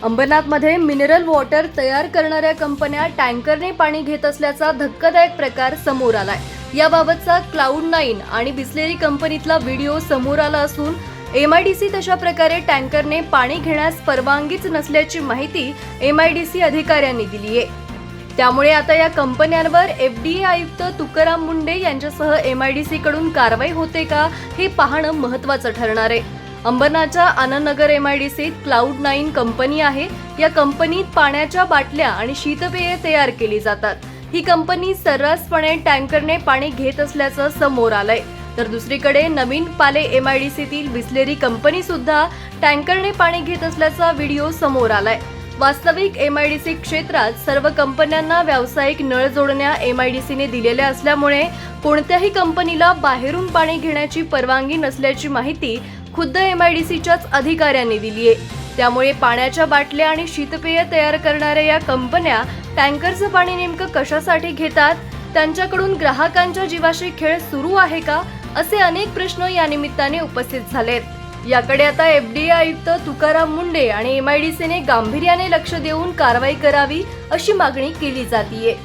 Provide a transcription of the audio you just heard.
अंबरनाथमध्ये mineral water तयार करणाऱ्या कंपन्या टँकरने पाणी घेत असल्याचा धक्कादायक प्रकार समोर आलाय। याबाबतचा Cloud9 आणि बिस्लेरी कंपनीतला व्हिडिओ समोर आला असून MIDC तशा प्रकारे टँकरने पाणी घेण्यास परवानगीच नसल्याची माहिती MIDC अधिकाऱ्यांनी दिली आहे। त्यामुळे आता या कंपन्यांवर FDA आयुक्त तुकाराम मुंढे यांच्यासह MIDC कडून कारवाई होते का हे पाहणं महत्त्वाचं ठरणार आहे। अंबरनाथच्या आनंदनगर MIDCत Cloud9 कंपनी आहे। या कंपनीत पाण्याच्या बाटल्या आणि शीतपेये तयार केली जातात। ही कंपनी सर्रासपणे टँकरने पाणी घेत असल्याचं समोर आलंय। तर दुसरीकडे नवीन पाले MIDCतील बिस्लेरी कंपनी सुद्धा टँकरने पाणी घेत असल्याचा व्हिडिओ समोर आलाय। वास्तविक MIDC क्षेत्रात सर्व कंपन्यांना व्यावसायिक नळ जोडण्या MIDCने दिलेल्या असल्यामुळे कोणत्याही कंपनीला बाहेरून पाणी घेण्याची परवानगी नसल्याची माहिती खुद्द MIDCच्याच अधिकाऱ्यांनी दिली आहे। त्यामुळे पाण्याच्या बाटल्या आणि शीतपेय तयार करणाऱ्या या कंपन्या टँकरचं पाणी नेमकं कशासाठी घेतात, त्यांच्याकडून ग्राहकांच्या जीवाशी खेळ सुरू आहे का, असे अनेक प्रश्न या निमित्ताने उपस्थित झालेत। याकडे आता FDA आयुक्त तुकाराम मुंढे आणि MIDCने गांभीर्याने लक्ष देऊन कारवाई करावी अशी मागणी केली जातीये।